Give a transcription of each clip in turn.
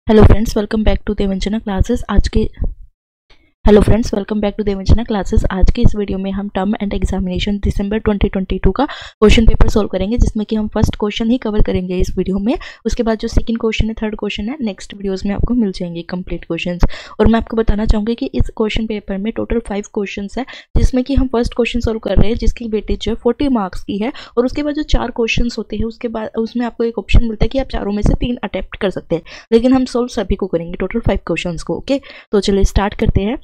Hello friends, welcome back to Devanjana classes. आज के इस वीडियो में हम टर्म एंड एग्जामिनेशन दिसंबर 2022 का क्वेश्चन पेपर सोल्व करेंगे, जिसमें कि हम फर्स्ट क्वेश्चन ही कवर करेंगे इस वीडियो में। उसके बाद जो सेकंड क्वेश्चन है, थर्ड क्वेश्चन है, नेक्स्ट वीडियोस में आपको मिल जाएंगे कंप्लीट क्वेश्चंस। और मैं आपको बताना चाहूँगी कि इस क्वेश्चन पेपर में टोटल 5 क्वेश्चंस है, जिसमें कि हम फर्स्ट क्वेश्चन सोल्व कर रहे हैं, जिसकी वेटेज जो है 40 मार्क्स की है। और उसके बाद जो 4 क्वेश्चन होते हैं, उसके बाद उसमें आपको एक ऑप्शन मिलता है कि आप चारों में से 3 अटेम्प्ट कर सकते हैं, लेकिन हम सोल्व सभी को करेंगे, टोटल 5 क्वेश्चन को। ओके, तो चलिए स्टार्ट करते हैं।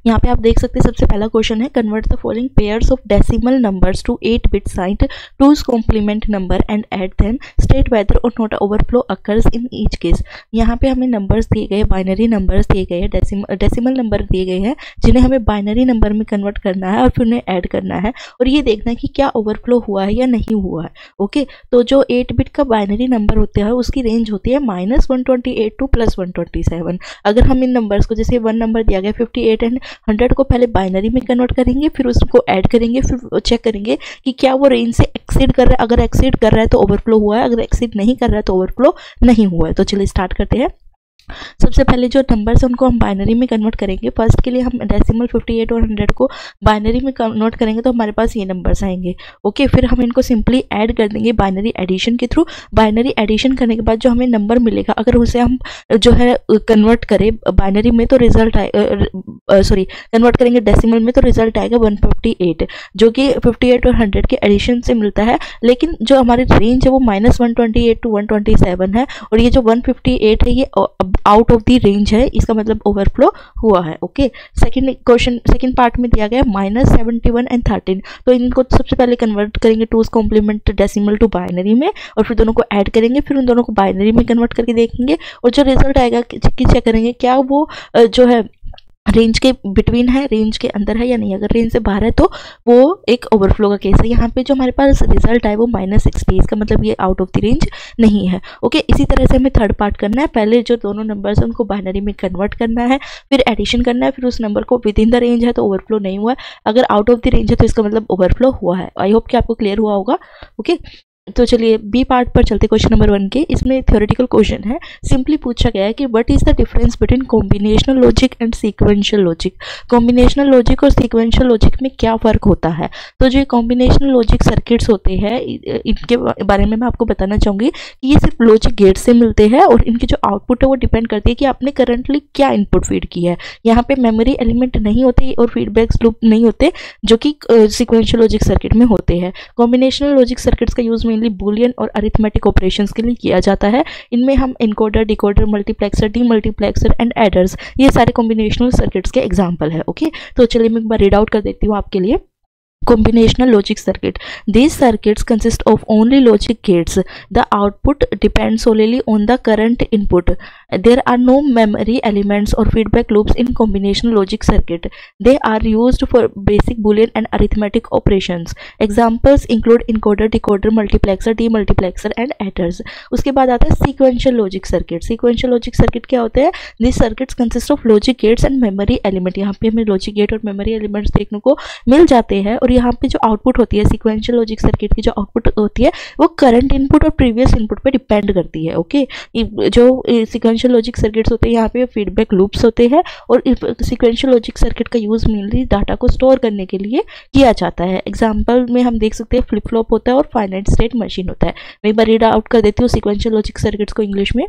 यहाँ पे आप देख सकते हैं सबसे पहला क्वेश्चन है, convert the following pairs of decimal numbers to 8 bit signed two's complement number and add them, state whether or not overflow occurs in each case. यहाँ पे हमें नंबर्स दिए गए, बाइनरी नंबर्स दिए गए हैं, डेसिमल नंबर दिए गए हैं, जिन्हें हमें बाइनरी नंबर में कन्वर्ट करना है और फिर उन्हें ऐड करना है, और ये देखना है कि क्या ओवरफ्लो हुआ है या नहीं हुआ है। ओके, तो जो 8 बिट का बाइनरी नंबर होता है उसकी रेंज होती है -128 टू +127। अगर हम इन नंबर्स को, जैसे 1 नंबर दिया गया 58 एंड 100 को पहले बाइनरी में कन्वर्ट करेंगे, फिर उसको ऐड करेंगे, फिर चेक करेंगे कि क्या वो रेंज से एक्सीड कर रहा है। अगर एक्सीड कर रहा है तो ओवरफ्लो हुआ है, अगर एक्सीड नहीं कर रहा है तो ओवरफ्लो नहीं हुआ है। तो चलिए स्टार्ट करते हैं। सबसे पहले जो नंबर्स है उनको हम बाइनरी में कन्वर्ट करेंगे। फर्स्ट के लिए हम डेसिमल 58 और 100 को बाइनरी में कन्वर्ट करेंगे, तो हमारे पास ये नंबर्स आएंगे। ओके, फिर हम इनको सिंपली ऐड कर देंगे बाइनरी एडिशन के थ्रू। बाइनरी एडिशन करने के बाद जो हमें नंबर मिलेगा, अगर उसे हम जो है कन्वर्ट करें बाइनरी में तो रिजल्ट कन्वर्ट करेंगे डेसिमल में, तो रिजल्ट आएगा 158, जो कि 58 और 100 के एडिशन से मिलता है। लेकिन जो हमारी रेंज है वो -128 टू 127 है, और ये जो 158 है ये आउट ऑफ द रेंज है, इसका मतलब ओवरफ्लो हुआ है। ओके, सेकंड पार्ट में दिया गया -71 एंड 13, तो इनको सबसे पहले कन्वर्ट करेंगे two's complement decimal to binary में, और फिर दोनों को ऐड करेंगे, फिर उन दोनों को बाइनरी में कन्वर्ट करके देखेंगे, और जो रिजल्ट आएगा चेक करेंगे क्या वो जो है रेंज के बिटवीन है, रेंज के अंदर है या नहीं। अगर रेंज से बाहर है तो वो एक ओवरफ्लो का केस है। यहाँ पे जो हमारे पास रिजल्ट है वो -60, इसका मतलब ये आउट ऑफ द रेंज नहीं है। ओके, इसी तरह से हमें थर्ड पार्ट करना है। पहले जो दोनों नंबर्स हैं उनको बाइनरी में कन्वर्ट करना है, फिर एडिशन करना है, फिर उस नंबर को विद इन द रेंज है तो ओवरफ्लो नहीं हुआ है, अगर आउट ऑफ द रेंज है तो इसका मतलब ओवरफ्लो हुआ है। आई होप कि आपको क्लियर हुआ होगा। ओके, तो चलिए बी पार्ट पर चलते, क्वेश्चन नंबर 1 के। इसमें थ्योरेटिकल क्वेश्चन है, सिंपली पूछा गया है कि what is the difference between combinational logic and sequential logic. Combinational logic और सीक्वेंशियल लॉजिक में क्या फ़र्क होता है। तो जो कॉम्बिनेशनल लॉजिक सर्किट्स होते हैं, इनके बारे में मैं आपको बताना चाहूँगी कि ये सिर्फ लॉजिक गेट से मिलते हैं, और इनकी जो आउटपुट है वो डिपेंड करती है कि आपने करंटली क्या इनपुट फीड किया है। यहाँ पे मेमोरी एलिमेंट नहीं होते और फीडबैक लूप नहीं होते, जो कि सीक्वेंशियल लॉजिक सर्किट में होते हैं। कॉम्बिनेशनल लॉजिक सर्किट्स का यूज मेनली बूलियन और अरिथमेटिक ऑपरेशंस के लिए किया जाता है। इनमें हम encoder, decoder, multiplexer, demultiplexer and aiders, ये सारे कॉम्बिनेशनल सर्किट्स के एग्जांपल है। ओके, तो चलिए मैं एक बार रीड आउट कर देती हूँ आपके लिए। Combinational logic circuit. These circuits consist of only logic gates. The output depends solely on the current input. There are no memory elements or feedback loops in combinational logic circuit. They are used for basic Boolean and arithmetic operations. Examples include encoder, decoder, multiplexer, demultiplexer and adders. उसके बाद आता है sequential logic circuit. Sequential logic circuit क्या होते हैं? These circuits consist of logic gates and memory element. यहाँ पे हमें logic gate और memory elements देखने को मिल जाते हैं, और यहाँ पे जो आउटपुट होती है सीक्वेंशियल लॉजिक सर्किट की, जो आउटपुट होती है वो करंट इनपुट और प्रीवियस इनपुट पे डिपेंड करती है। ओके, जो सीक्वेंशियल लॉजिक सर्किट्स होते हैं यहाँ पे फीडबैक लूप्स होते हैं, और सीक्वेंशियल लॉजिक सर्किट का यूज मेनली डाटा को स्टोर करने के लिए किया जाता है। एग्जाम्पल में हम देख सकते हैं फ्लिप फ्लॉप होता है और फाइनाइट स्टेट मशीन होता है। मैं एक बार रीड आउट कर देती हूँ सीक्वेंशियल लॉजिक सर्किट्स को इंग्लिश में।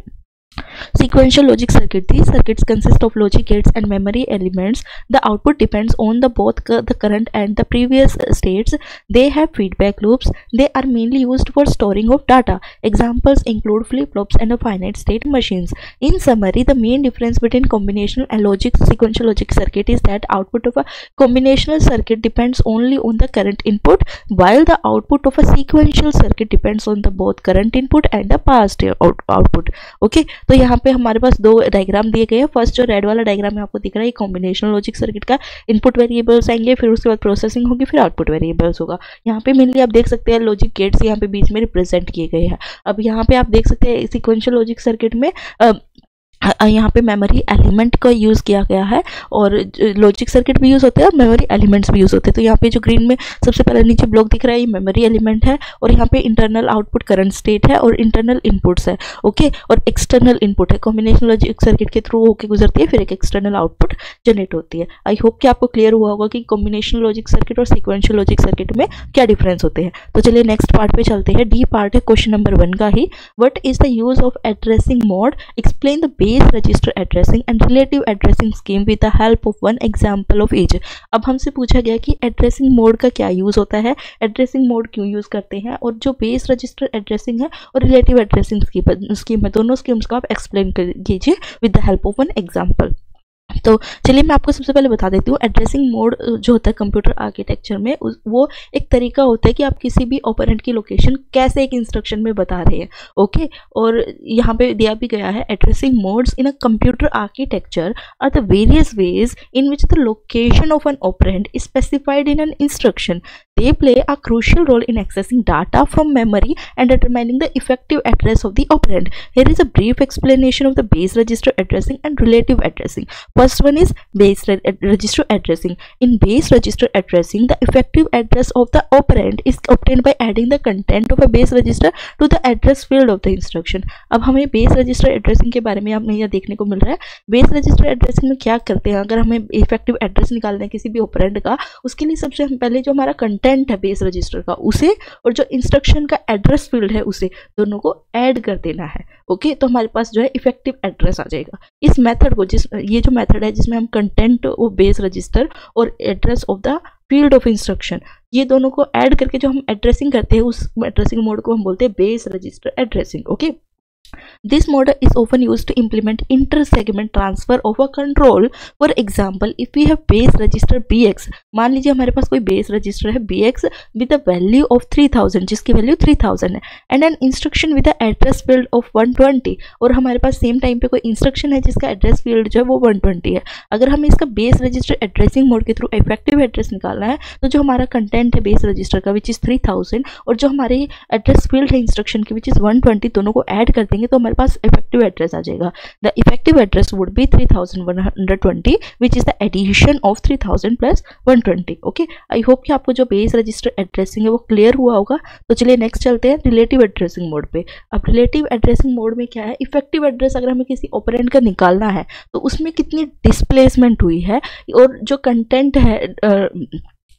Sequential logic circuit. These circuits consist of logic gates and memory elements. The output depends on both the current and the previous states. They have feedback loops. They are mainly used for storing of data. Examples include flip-flops and finite state machines. In summary, the main difference between combinational and sequential logic circuit is that output of a combinational circuit depends only on the current input, while the output of a sequential circuit depends on the both current input and the past output. Okay, तो यहाँ पे हमारे पास दो diagram दिए गए हैं। First जो red वाला डायग्राम आपको दिख रहा है, कॉम्बिनेशनल लॉजिक सर्किट का इनपुट वेरिएबल्स आएंगे, फिर उसके बाद प्रोसेसिंग होगी, फिर आउटपुट वेरिएबल्स होगा। यहाँ पे मेनली आप देख सकते हैं लॉजिक गेट्स यहाँ पे बीच में रिप्रेजेंट किए गए हैं। अब यहाँ पे आप देख सकते हैं सीक्वेंशियल लॉजिक सर्किट में यहाँ पे मेमोरी एलिमेंट का यूज़ किया गया है और लॉजिक सर्किट भी यूज़ होते हैं और मेमोरी एलिमेंट्स भी यूज़ होते हैं। तो यहाँ पे जो ग्रीन में सबसे पहले नीचे ब्लॉक दिख रहा है ये मेमोरी एलिमेंट है और यहाँ पे इंटरनल आउटपुट करंट स्टेट है और इंटरनल इनपुट्स है, ओके, और एक्सटर्नल इनपुट है। कॉम्बिनेशन लॉजिक सर्किट के थ्रू होकर गुजरती है, फिर एक एक्सटर्नल आउटपुट जनरेट होती है। आई होप कि आपको क्लियर हुआ होगा कि कॉम्बिनेशन लॉजिक सर्किट और सीक्वेंशियल लॉजिक सर्किट में क्या डिफरेंस होते हैं। तो चलिए नेक्स्ट पार्ट पे चलते हैं। डी पार्ट है क्वेश्चन नंबर 1 का ही। What is the use of addressing mode, explain the base register addressing and relative addressing scheme with the help of one example of each. अब हमसे पूछा गया कि एड्रेसिंग मोड का क्या यूज होता है, एड्रेसिंग मोड क्यों यूज करते हैं, और जो बेस रजिस्टर एड्रेसिंग है और रिलेटिव एड्रेसिंग स्कीम है, दोनों स्कीम्स को आप एक्सप्लेन कीजिए with the help of one example. तो चलिए मैं आपको सबसे पहले बता देती हूँ, एड्रेसिंग मोड जो होता है कंप्यूटर आर्किटेक्चर में वो एक तरीका होता है कि आप किसी भी ऑपरेंड की लोकेशन कैसे एक इंस्ट्रक्शन में बता रहे हैं, ओके। और यहाँ पे दिया भी गया है, addressing modes in a computer architecture are the various ways in which the location of an operand is specified in an instruction. They play a crucial role in accessing data from memory and determining the effective address of the operand. Here is a brief explanation of the base register addressing and relative addressing. First one is base register addressing. In base register addressing, the effective address of the operand is obtained by adding the content of a base register to the address field of the instruction. अब हमें base register addressing के बारे में हमें यह देखने को मिल रहा है। base register addressing में क्या करते हैं, अगर हमें effective address निकालना है किसी भी operand का, उसके लिए सबसे पहले जो हमारा कंटेंट है बेस रजिस्टर का उसे और जो इंस्ट्रक्शन का एड्रेस फील्ड है उसे दोनों को ऐड कर देना है, ओके। तो हमारे पास जो है इफेक्टिव एड्रेस आ जाएगा। इस मेथड को ये जो मेथड है जिसमें हम कंटेंट ऑफ बेस रजिस्टर और address of the field of instruction ये दोनों को ऐड करके जो हम एड्रेसिंग करते हैं उस एड्रेसिंग मोड को हम बोलते हैं base register addressing, okay. This mode is often used to implement inter-segment transfer of a control. For example, if we have base register BX, मान लीजिए हमारे पास कोई base register है BX with a value of 3000 जिसकी value 3000 है and an instruction with a address field of 120 और हमारे पास same time पे कोई इंस्ट्रक्शन है जिसका एड्रेस फील्ड जो है वो 120 है। अगर हमें इसका बेस रजिस्टर एड्रेसिंग मोड के थ्रू इफेक्टिव एड्रेस निकालना है तो जो हमारा कंटेंट है बेस रजिस्टर का विच इज़ 3000 और जो हमारी एड्रेस फील्ड है इंस्ट्रक्शन की विच इज़ 120 दोनों को ऐड कर देंगे तो हमारे पास इफेक्टिव एड्रेस आ जाएगा। The effective address would be 3120 which is the addition of 3000 plus 120, okay. I hope कि आपको जो बेस रजिस्टर एड्रेसिंग है वो क्लियर हुआ होगा। तो चलिए नेक्स्ट चलते हैं रिलेटिव एड्रेसिंग मोड पे। अब रिलेटिव एड्रेसिंग मोड में क्या है, इफेक्टिव एड्रेस अगर हमें किसी ऑपरेंड का निकालना है तो उसमें कितनी डिस्प्लेसमेंट हुई है और जो कंटेंट है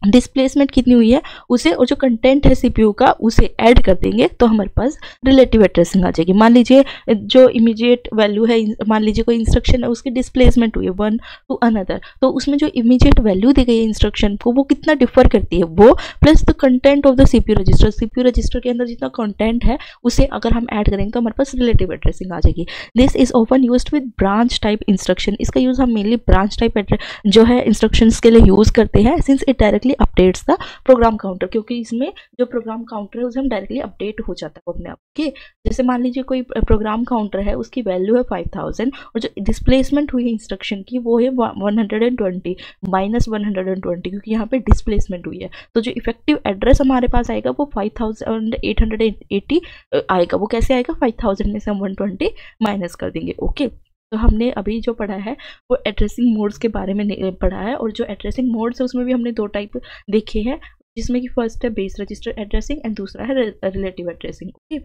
डिस्प्लेसमेंट कितनी हुई है उसे और जो कंटेंट है सीपीयू का उसे ऐड कर देंगे तो हमारे पास रिलेटिव एड्रेसिंग आ जाएगी। मान लीजिए जो इमीडिएट वैल्यू है, मान लीजिए कोई इंस्ट्रक्शन है उसकी डिस्प्लेसमेंट हुई है वन टू अनदर, तो उसमें जो इमीडिएट वैल्यू दी गई है इंस्ट्रक्शन को वो कितना डिफर करती है वो plus the content of the CPU register के अंदर जितना कंटेंट है उसे अगर हम ऐड करेंगे तो हमारे पास रिलेटिव एड्रेसिंग आ जाएगी। This is often used with branch type instruction. इसका यूज हम मेनली ब्रांच टाइप जो है इंस्ट्रक्शंस के लिए यूज करते हैं since it directly updates the program counter, क्योंकि इसमें जो प्रोग्राम काउंटर है उसे हम डायरेक्टली अपडेट हो जाता है अपने आप के। जैसे मान लीजिए कोई प्रोग्राम काउंटर है उसकी वैल्यू है 5000 और जो डिस्प्लेसमेंट हुई है इंस्ट्रक्शन की वो है 120 माइनस 120 क्योंकि यहाँ पे डिस्प्लेसमेंट हुई है। तो जो इफेक्टिव एड्रेस हमारे पास आएगा वो 5880 आएगा। वो कैसे आएगा, 5000 में से हम 120 माइनस कर देंगे, ओके। तो हमने अभी जो पढ़ा है वो एड्रेसिंग मोड्स के बारे में पढ़ा है और जो एड्रेसिंग मोड्स है उसमें भी हमने दो टाइप देखे हैं जिसमें कि फर्स्ट है बेस रजिस्टर एड्रेसिंग एंड दूसरा है relative addressing, okay.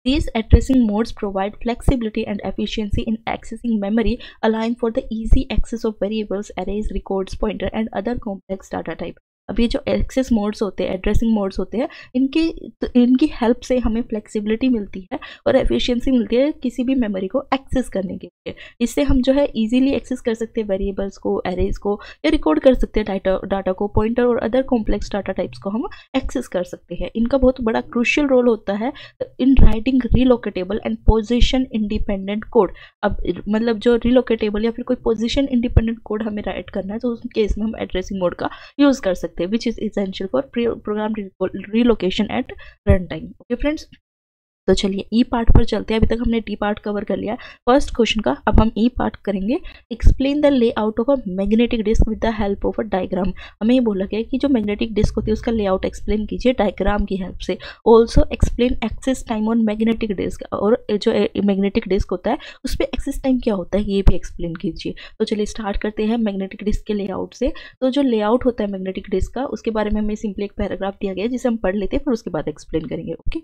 These addressing modes provide flexibility and efficiency in accessing memory, allowing for the easy access of variables, arrays, records, pointer and other complex data type. अब ये जो access modes होते हैं, addressing modes होते हैं, इनकी help से हमें फ्लेक्सिबिलिटी मिलती है और एफिशिएंसी मिलती है किसी भी मेमोरी को एक्सेस करने के लिए। इससे हम जो है इजीली एक्सेस कर सकते हैं वेरिएबल्स को, एरेज को या रिकॉर्ड कर सकते हैं डाटा को, पॉइंटर और अदर कॉम्प्लेक्स डाटा टाइप्स को हम एक्सेस कर सकते हैं। इनका बहुत बड़ा क्रूशियल रोल होता है in writing relocatable and position independent code. अब मतलब जो रिलोकेटेबल या फिर कोई पोजिशन इंडिपेंडेंट कोड हमें राइट करना है तो उस केस में हम एड्रेसिंग मोड का यूज़ कर सकते हैं which is essential for program relocation at runtime, okay friends। तो चलिए ई पार्ट पर चलते हैं। अभी तक हमने डी पार्ट कवर कर लिया फर्स्ट क्वेश्चन का, अब हम ई पार्ट करेंगे। Explain the layout of a magnetic disk with the help of a diagram. हमें ये बोला गया कि जो मैग्नेटिक डिस्क होती है उसका लेआउट एक्सप्लेन कीजिए डायग्राम की हेल्प से। Also explain axis time on magnetic disc, और जो मैग्नेटिक डिस्क होता है उस पर एक्सिस टाइम क्या होता है ये भी एक्सप्लेन कीजिए। तो चलिए स्टार्ट करते हैं मैग्नेटिक डिस्क के लेआउट से। तो जो लेआउट होता है मैग्नेटिक डिस्क का, उसके बारे में हमें सिंपली एक पैराग्राफ दिया गया है जिसे हम पढ़ लेते हैं, फिर उसके बाद एक्सप्लेन करेंगे। Okay,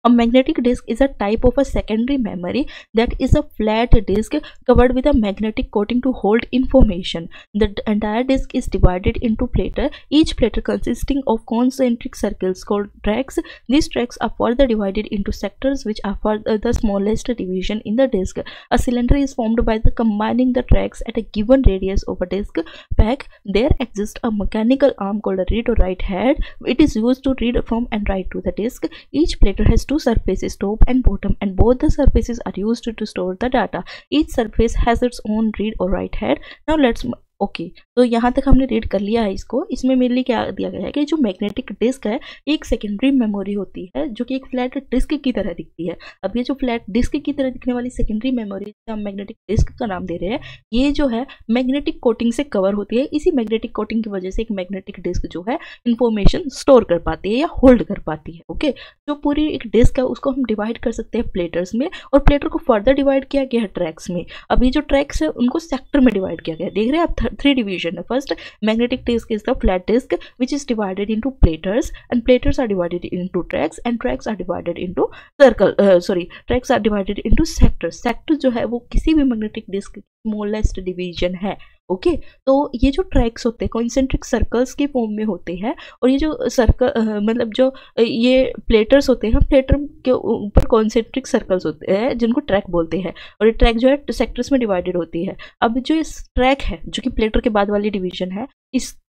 A magnetic disk is a type of a secondary memory that is a flat disk covered with a magnetic coating to hold information. The entire disk is divided into platter, each platter consisting of concentric circles called tracks. These tracks are further divided into sectors which are for the smallest division in the disk. A cylinder is formed by the combining the tracks at a given radius of a disk pack. There exists a mechanical arm called a read or write head. It is used to read from and write to the disk. Each platter has two surfaces, top and bottom, and both the surfaces are used to store the data. Each surface has its own read or write head. Now let's okay तो यहाँ तक हमने read कर लिया है इसको। इसमें मेरे लिए क्या दिया गया है कि जो मैग्नेटिक डिस्क है एक सेकेंडरी मेमोरी होती है जो कि एक फ्लैट डिस्क की तरह दिखती है। अब ये जो फ्लैट डिस्क की तरह दिखने वाली सेकेंडरी मेमोरी हम मैग्नेटिक डिस्क का नाम दे रहे हैं, ये जो है मैग्नेटिक कोटिंग से कवर होती है। इसी मैग्नेटिक कोटिंग की वजह से एक मैग्नेटिक डिस्क जो है इंफॉर्मेशन स्टोर कर पाती है या होल्ड कर पाती है। ओके, जो पूरी एक डिस्क है उसको हम डिवाइड कर सकते हैं प्लेटर्स में, और प्लेटर को फर्दर डिवाइड किया गया है ट्रैक्स में। अब ये जो ट्रैक्स है उनको सेक्टर में डिवाइड किया गया है। देख रहे हैं आप, three division है। First, magnetic disk is the flat disk which is divided into platers, and platers are divided into tracks, and tracks are divided into tracks are divided into sectors. Sector जो है वो किसी भी magnetic disk की smallest division है। Okay तो ये जो ट्रैक्स होते हैं कॉन्सेंट्रिक सर्कल्स के फॉर्म में होते हैं, और ये जो सर्कल मतलब जो ये प्लेटर्स होते हैं, प्लेटर के ऊपर कॉन्सेंट्रिक सर्कल्स होते हैं जिनको ट्रैक बोलते हैं, और ये ट्रैक जो है सेक्टर्स में डिवाइडेड होती है। अब जो इस ट्रैक है जो कि प्लेटर के बाद वाली डिवीजन है,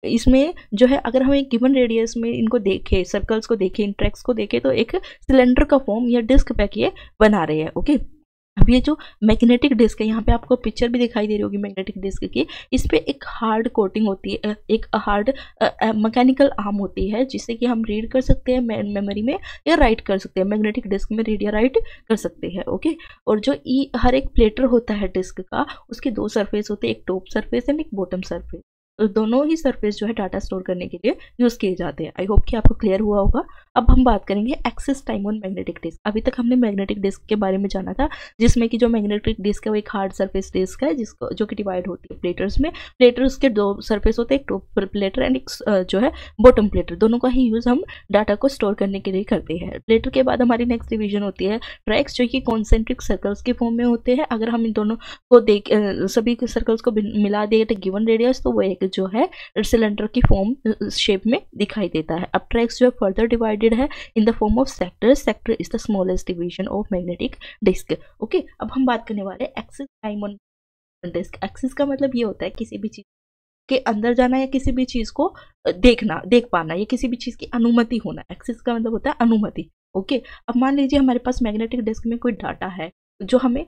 इसमें जो है अगर हम एक गिवन रेडियस में इनको देखें, सर्कल्स को देखें, इन ट्रैक्स को देखें, तो एक सिलेंडर का फॉर्म या डिस्क पैक ये बना रहे हैं। ओके, अब ये जो मैग्नेटिक डिस्क है, यहाँ पे आपको पिक्चर भी दिखाई दे रही होगी मैग्नेटिक डिस्क की, इस पे एक हार्ड कोटिंग होती है, एक हार्ड मैकेनिकल आर्म होती है जिससे कि हम रीड कर सकते हैं मेमोरी में या राइट कर सकते हैं। मैग्नेटिक डिस्क में रीड या राइट कर सकते हैं। ओके, और जो हर एक प्लेटर होता है डिस्क का, उसके दो सरफेस होते हैं, एक टॉप सरफेस एंड एक बॉटम सरफेस। तो दोनों ही सरफेस जो है डाटा स्टोर करने के लिए यूज़ किए जाते हैं। आई होप कि आपको क्लियर हुआ होगा। अब हम बात करेंगे access time on magnetic disk. अभी तक हमने मैग्नेटिक डिस्क के बारे में जाना था, जिसमें कि जो मैग्नेटिक डिस्क है वो एक हार्ड सरफेस डिस्क है जिसको जो कि डिवाइड होती है प्लेटर्स में। प्लेटर्स के दो सरफेस होते हैं, एक टॉप प्लेटर एंड एक जो है बॉटम प्लेटर। दोनों का ही यूज़ हम डाटा को स्टोर करने के लिए करते हैं। प्लेटर के बाद हमारी नेक्स्ट डिवीजन होती है ट्रैक्स, जो कि कॉन्सेंट्रिक सर्कल्स के फॉर्म में होते हैं। अगर हम इन दोनों को सभी सर्कल्स को मिला दिए गिवन रेडियस, तो वो एक जो है सिलेंडर की फॉर्म शेप में दिखाई देता है। अब ट्रैक्स जो है फर्दर डिवाइडेड है in the form of sectors. Sector is the smallest division of magnetic disk. Okay, अब हम बात करने वाले access time on disk. Access का मतलब ये होता है किसी भी चीज के अंदर जाना या किसी भी चीज को देख पाना या किसी भी चीज की अनुमति होना। एक्सिस का मतलब होता है अनुमति। ओके, अब मान लीजिए हमारे पास मैग्नेटिक डिस्क में कोई डाटा है जो हमें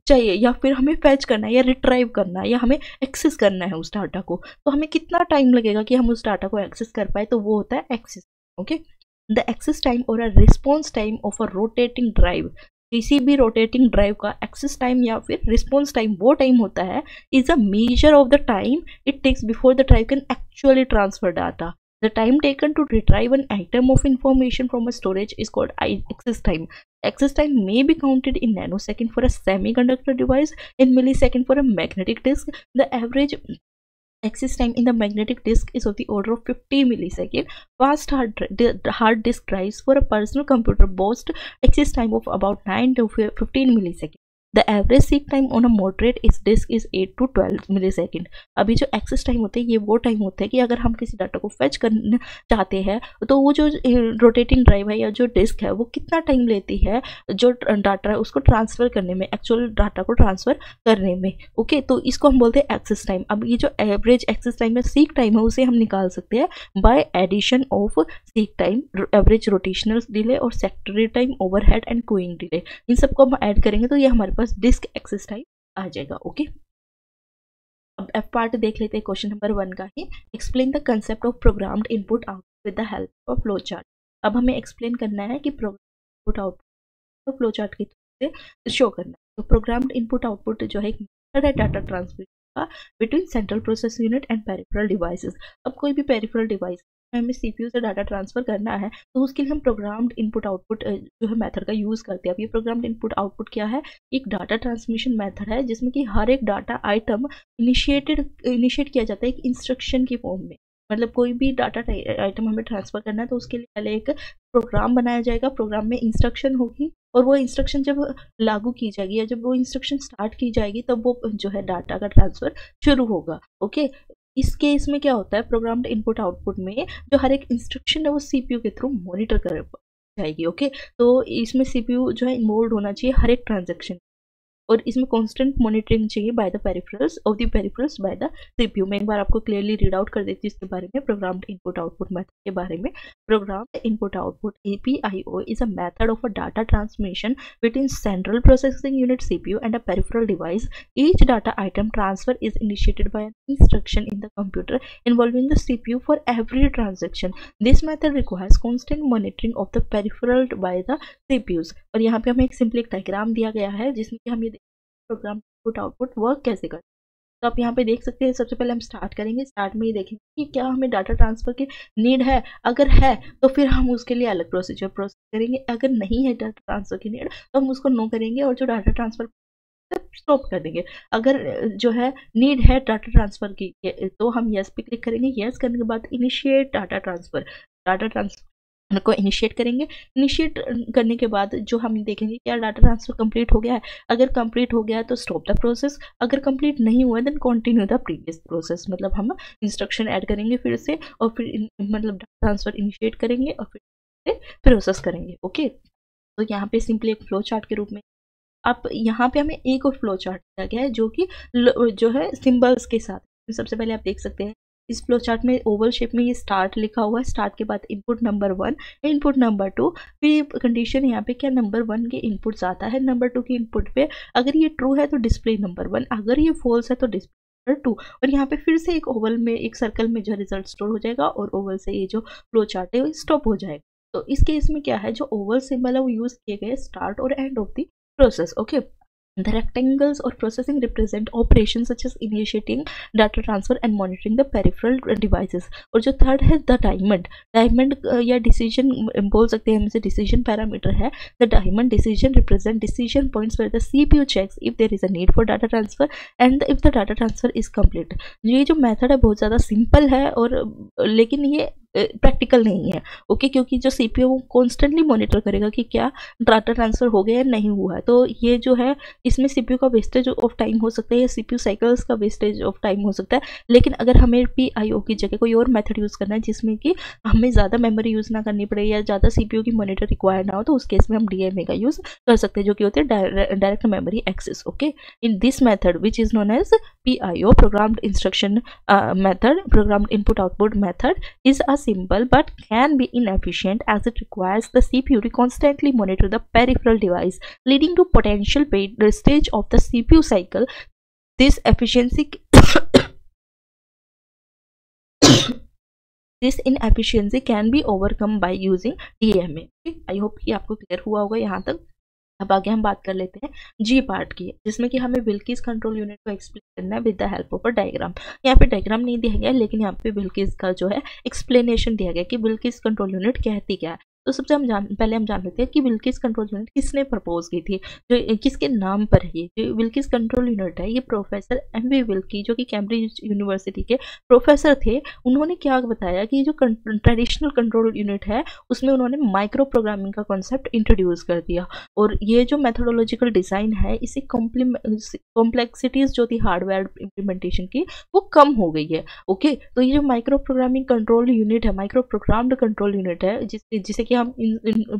चाहिए, या फिर हमें फैच करना है या रिट्राइव करना है या हमें एक्सेस करना है उस डाटा को, तो हमें कितना टाइम लगेगा कि हम उस डाटा को एक्सेस कर पाए, तो वो होता है access. Okay, the access time or a response time of a rotating drive. किसी भी रोटेटिंग ड्राइव का एक्सेस टाइम या फिर रिस्पॉन्स टाइम वो टाइम होता है is a measure of the time it takes before the drive can actually transfer data. The time taken to retrieve an item of information from a storage is called access time. Access time may be counted in nanosecond for a semiconductor device, in millisecond for a magnetic disk. The average access time in the magnetic disk is of the order of 50 milliseconds. Fast hard disk drives for a personal computer boast access time of about 9 to 15 milliseconds. The average seek time on a moderate disk is 8 to 12 millisecond. अभी जो access time होते हैं ये वो time होता है कि अगर हम किसी डाटा को फेच करना चाहते हैं तो वो जो रोटेटिंग ड्राइव है या जो डिस्क है वो कितना टाइम लेती है जो डाटा है उसको ट्रांसफ़र करने में, एक्चुअल डाटा को ट्रांसफ़र करने में. ओके, तो इसको हम बोलते हैं एक्सेस टाइम. अब ये जो एवरेज एक्सेस टाइम है सीक टाइम है उसे हम निकाल सकते हैं by addition of seek time, average rotational delay और sector time, overhead and queuing delay. इन सबको हम ऐड करेंगे तो ये हमारे पास डिस्क एक्सेस टाइम आ जाएगा. ओके, अब एफ पार्ट देख लेते हैं क्वेश्चन नंबर 1 का ही. Explain the concept of programmed input output with the help of flow chart. अब हमें एक्सप्लेन करना है कि इनपुट आउटपुट फ्लो चार्ट के थ्रू से शो करना है। तो प्रोग्राम्ड इनपुट आउटपुट जो है एक मेथड है डाटा ट्रांसफर का between central process unit and peripheral devices. अब कोई भी पेरिफेरल डिवाइस हमें सीपीयू से डाटा ट्रांसफर करना है तो उसके लिए हम प्रोग्राम्ड इनपुट आउटपुट जो है मेथड का यूज़ करते हैं। अब ये प्रोग्राम्ड इनपुट आउटपुट क्या है, एक डाटा ट्रांसमिशन मेथड है जिसमें कि हर एक डाटा आइटम इनिशिएट किया जाता है एक इंस्ट्रक्शन की फॉर्म में। मतलब कोई भी डाटा आइटम हमें ट्रांसफर करना है तो उसके लिए पहले एक प्रोग्राम बनाया जाएगा, प्रोग्राम में इंस्ट्रक्शन होगी और वो इंस्ट्रक्शन जब लागू की जाएगी या जब वो इंस्ट्रक्शन स्टार्ट की जाएगी तब वो जो है डाटा का ट्रांसफर शुरू होगा। ओके, इस केस में क्या होता है, प्रोग्राम्ड इनपुट आउटपुट में जो हर एक इंस्ट्रक्शन है वो सीपीयू के थ्रू मॉनिटर कर जाएगी। ओके, तो इसमें सीपीयू जो है इन्वॉल्व होना चाहिए हर एक ट्रांजेक्शन और इसमें कांस्टेंट मॉनिटरिंग चाहिए by the peripherals of the peripherals by the CPU. मैं एक बार आपको क्लियरली रीड आउट कर देती हूँ इसके बारे में, प्रोग्राम्ड इनपुट आउटपुट मेथड के बारे में। Programmed input output APIO is a method of a data transmission between central processing unit CPU and a peripheral device. Each data item transfer is initiated by an instruction in the computer involving the CPU for every transaction. This method requires constant monitoring of the peripheral by the CPUs. और यहाँ पे हमें एक simple एक diagram दिया गया है जिसमें कि हम ये प्रोग्राम इनपुट आउटपुट वर्क कैसे करते हैं। तो आप यहाँ पे देख सकते हैं, सबसे पहले हम स्टार्ट करेंगे। स्टार्ट में ये देखेंगे कि क्या हमें डाटा ट्रांसफर की नीड है, अगर है तो फिर हम उसके लिए अलग प्रोसीजर करेंगे, अगर नहीं है डाटा ट्रांसफर की नीड तो हम उसको नो करेंगे और जो डाटा ट्रांसफर स्टॉप कर देंगे। अगर जो है नीड है डाटा ट्रांसफर की तो हम यस पे क्लिक करेंगे। यस करने के बाद इनिशिएट डाटा ट्रांसफर को इनिशिएट करेंगे। इनिशिएट करने के बाद जो हम देखेंगे क्या डाटा ट्रांसफर कंप्लीट हो गया है, अगर कंप्लीट हो गया है तो स्टॉप द प्रोसेस, अगर कंप्लीट नहीं हुआ है then continue the previous process. मतलब हम इंस्ट्रक्शन ऐड करेंगे फिर से और फिर मतलब डाटा ट्रांसफर इनिशिएट करेंगे और फिर प्रोसेस करेंगे। ओके, तो यहाँ पे सिंपली एक फ्लो चार्ट के रूप में आप यहाँ पे हमें एक और फ्लो चार्ट दिया गया है जो कि जो है सिंबल्स के साथ। सबसे पहले आप देख सकते हैं इस फ्लो चार्ट में ओवल शेप में ये स्टार्ट लिखा हुआ है, स्टार्ट के बाद इनपुट नंबर 1, इनपुट नंबर 2, फिर कंडीशन यहाँ पे क्या नंबर 1 के इनपुट्स आता है, नंबर 2 के इनपुट पे अगर ये ट्रू है तो डिस्प्ले नंबर 1, अगर ये फॉल्स है तो डिस्प्ले नंबर 2। और यहाँ पे फिर से एक ओवल में एक सर्कल में जो रिजल्ट स्टोर हो जाएगा और ओवल से ये जो फ्लो चार्ट है वो स्टॉप हो जाएगा। तो इस केस में क्या है, जो ओवल सिंबल है वो यूज किए गए स्टार्ट और end of the process. Okay, the rectangles or processing represent operations such as initiating data transfer and monitoring the peripheral devices. और जो थर्ड है द डायमंड या डिसीजन बोल सकते हैं हम इसे, डिसीजन पैरामीटर है। The diamond decision represent decision points where the CPU checks if there is a need for data transfer and if the data transfer is complete. ये जो मेथड है बहुत ज़्यादा सिंपल है और लेकिन ये प्रैक्टिकल नहीं है। ओके, क्योंकि जो CPU वो कॉन्स्टेंटली मॉनिटर करेगा कि क्या डाटा ट्रांसफर हो गया या नहीं हुआ है। तो ये जो है इसमें CPU का वेस्टेज ऑफ टाइम हो सकता है या CPU साइकिल्स का वेस्टेज ऑफ टाइम हो सकता है। लेकिन अगर हमें PIO की जगह कोई और मेथड यूज़ करना है जिसमें कि हमें ज़्यादा मेमोरी यूज़ ना करनी पड़े या ज़्यादा CPU की मॉनिटर रिक्वायर ना हो, तो उस केस में हम DMA का यूज़ कर सकते हैं जो कि होते हैं direct memory access. Okay, in this method which is known as PIO, programmed instruction method, programmed input output method is a simple but can be inefficient as it requires the CPU to constantly monitor the peripheral device, leading to potential wastage of the CPU cycle. This inefficiency can be overcome by using DMA. I hope कि आपको clear हुआ होगा यहाँ तक। अब आगे हम बात कर लेते हैं जी पार्ट की, जिसमें कि हमें विल्किस कंट्रोल यूनिट को एक्सप्लेन करना है with the help of a diagram. यहाँ पे डायग्राम नहीं दिया गया लेकिन यहाँ पे विल्किस का जो है एक्सप्लेनेशन दिया गया कि विल्किस कंट्रोल यूनिट कहती क्या है। तो सबसे पहले हम जान लेते हैं कि विल्किस कंट्रोल यूनिट किसने प्रपोज की थी, जो किसके नाम पर है। जो विल्किस कंट्रोल यूनिट है ये प्रोफेसर MV विल्की जो कि कैम्ब्रिज यूनिवर्सिटी के प्रोफेसर थे, उन्होंने क्या बताया कि जो ट्रेडिशनल कंट्रोल यूनिट है उसमें उन्होंने माइक्रो प्रोग्रामिंग का कॉन्सेप्ट इंट्रोड्यूस कर दिया। और ये जो मेथोडोलॉजिकल डिज़ाइन है इसी कॉम्प्लेक्सिटीज़ जो थी हार्डवेयर इम्प्लीमेंटेशन की वो कम हो गई है। ओके, तो ये जो माइक्रो प्रोग्रामिंग कंट्रोल यूनिट है, माइक्रो प्रोग्राम्ड कंट्रोल यूनिट है जिसे कि हम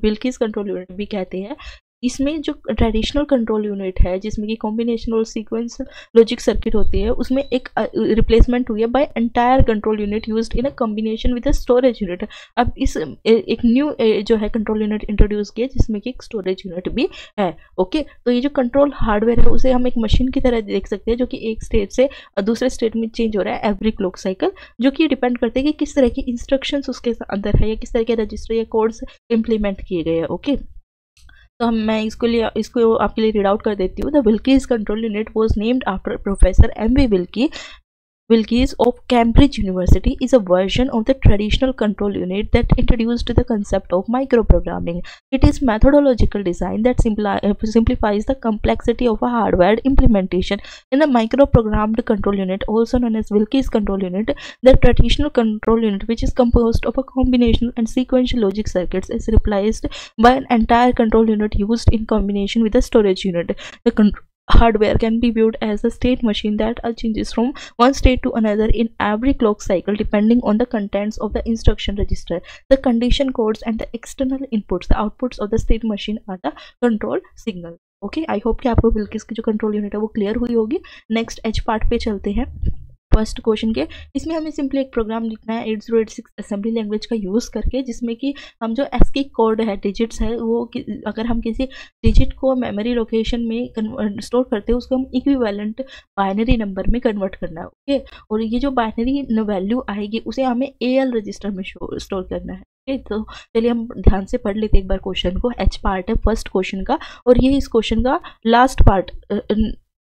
विल्किस कंट्रोल यूनिट भी कहते हैं, इसमें जो ट्रेडिशनल कंट्रोल यूनिट है जिसमें कि कॉम्बिनेशन और सीक्वेंस लॉजिक सर्किट होती है उसमें एक रिप्लेसमेंट हुई है by entire control unit used in a combination with a storage unit. अब इस एक न्यू जो है कंट्रोल यूनिट इंट्रोड्यूस किया जिसमें कि एक स्टोरेज यूनिट भी है। ओके, तो ये जो कंट्रोल हार्डवेयर है उसे हम एक मशीन की तरह देख सकते हैं जो कि एक स्टेट से दूसरे स्टेट में चेंज हो रहा है एवरी क्लॉक साइकिल, जो कि डिपेंड करते हैं कि किस तरह की इंस्ट्रक्शंस उसके अंदर है या किस तरह के रजिस्टर या कोड्स इंप्लीमेंट किए गए हैं। ओके, तो मैं इसको आपके लिए रीड आउट कर देती हूँ। The Wilkes control unit was named after professor M.V. Wilkes of Cambridge University is a version of the traditional control unit that introduced the concept of microprogramming. It is methodological design that simplifies the complexity of a hardware implementation. In the microprogrammed control unit, also known as Wilkes control unit, the traditional control unit, which is composed of a combinational and sequential logic circuits, is replaced by an entire control unit used in combination with a storage unit. The hardware can be viewed as a state machine that changes from one state to another in every clock cycle depending on the contents of the instruction register, the condition codes and the external inputs. The outputs of the state machine are the control signal. Okay, I hope कि आपको Wilkes की जो control unit है वो clear हुई होगी। Next H part पे चलते हैं। फर्स्ट क्वेश्चन के इसमें हमें सिंपली एक प्रोग्राम लिखना है 8086 असेंबली लैंग्वेज का यूज़ करके, जिसमें कि हम जो ASCII कोड है, डिजिट्स है, वो अगर हम किसी डिजिट को मेमोरी लोकेशन में स्टोर करते हैं उसको हम इक्विवेलेंट बाइनरी नंबर में कन्वर्ट करना है। ओके, और ये जो बाइनरी वैल्यू आएगी उसे हमें AL रजिस्टर में स्टोर करना है। ओके, तो चलिए हम ध्यान से पढ़ लेते हैं एक बार क्वेश्चन को। एच पार्ट है फर्स्ट क्वेश्चन का और ये इस क्वेश्चन का लास्ट पार्ट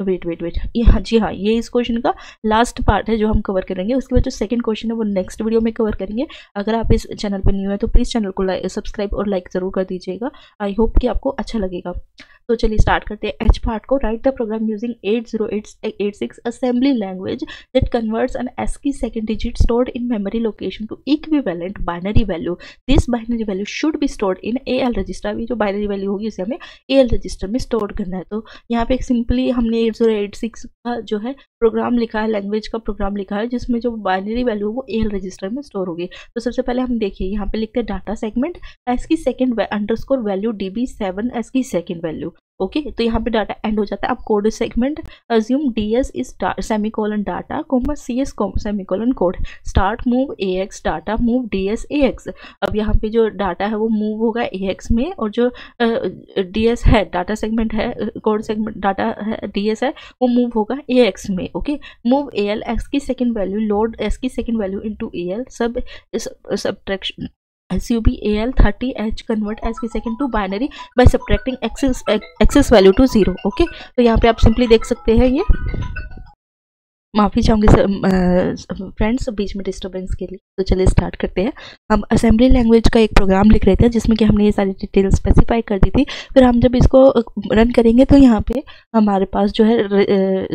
वेट जी हाँ, ये इस क्वेश्चन का लास्ट पार्ट है जो हम कवर करेंगे। उसके बाद जो सेकंड क्वेश्चन है वो नेक्स्ट वीडियो में कवर करेंगे। अगर आप इस चैनल पर न्यू है तो प्लीज़ चैनल को सब्सक्राइब और लाइक ज़रूर कर दीजिएगा। आई होप कि आपको अच्छा लगेगा। तो चलिए स्टार्ट करते हैं एच पार्ट को। Write the program using 8086 assembly language that converts an ASCII second digit stored in memory location to equivalent binary value. This binary value should be stored in AL register. ये जो binary value होगी उसे हमें AL register में store करना है। तो यहाँ पे सिंपली हमने 8086 का जो है प्रोग्राम लिखा है, लैंग्वेज का प्रोग्राम लिखा है, जिसमें जो बाइनरी वैल्यू वो AL रजिस्टर में स्टोर होगी। तो सबसे पहले हम देखिए यहाँ पे लिखते हैं data segment ASCII second underscore value DB7 ASCII second value. Okay, तो यहाँ पे डाटा एंड हो जाता है। अब code segment assume DS is semicolon data comma CS semicolon code start move AX data move DS AX। अब यहाँ पे जो डाटा है वो मूव होगा AX में और जो DS है डाटा सेगमेंट है, कोड सेगमेंट डाटा है DS है, वो मूव होगा AX में। Okay, move AL ASCII second value load ASCII second value into AL subtraction SUB AL 30H convert ASCII second to binary by subtracting excess value to 0। Okay, तो यहाँ पे आप simply देख सकते हैं ये, माफ़ी चाहूँगी फ्रेंड्स बीच में डिस्टर्बेंस के लिए। तो चलिए स्टार्ट करते हैं। हम असेंबली लैंग्वेज का एक प्रोग्राम लिख रहे थे जिसमें कि हमने ये सारी डिटेल स्पेसिफाई कर दी थी। फिर हम जब इसको रन करेंगे तो यहाँ पे हमारे पास जो है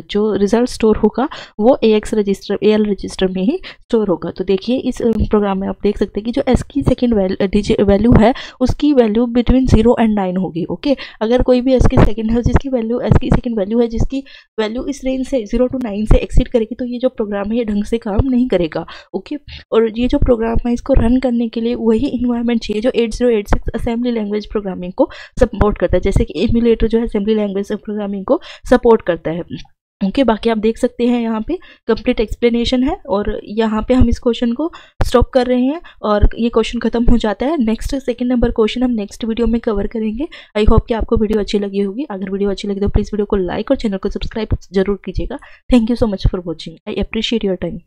जो रिजल्ट स्टोर होगा वो AX रजिस्टर AL रजिस्टर में ही स्टोर होगा। तो देखिए इस प्रोग्राम में आप देख सकते हैं कि जो ASCII सेकेंड वैल्यू है उसकी वैल्यू बिटवीन 0 and 9 होगी। ओके, अगर कोई भी ASCII सेकेंड है जिसकी वैल्यू ASCII सेकेंड वैल्यू है जिसकी वैल्यू इस रेंज से 0 to 9 से एक्सीड करेगी तो ये जो प्रोग्राम है ये ढंग से काम नहीं करेगा। ओके, और ये जो प्रोग्राम है इसको रन करने के लिए वही इन्वायरमेंट चाहिए जो 8086 असेंबली लैंग्वेज प्रोग्रामिंग को सपोर्ट करता है, जैसे कि एमुलेटर जो है असेंबली लैंग्वेज प्रोग्रामिंग को सपोर्ट करता है। ओके, बाकी आप देख सकते हैं यहाँ पे कंप्लीट एक्सप्लेनेशन है और यहाँ पे हम इस क्वेश्चन को स्टॉप कर रहे हैं और ये क्वेश्चन खत्म हो जाता है। नेक्स्ट सेकंड नंबर क्वेश्चन हम नेक्स्ट वीडियो में कवर करेंगे। आई होप कि आपको वीडियो अच्छी लगी होगी। अगर वीडियो अच्छी लगी तो प्लीज़ वीडियो को लाइक और चैनल को सब्सक्राइब जरूर कीजिएगा। Thank you so much for watching. I appreciate your time.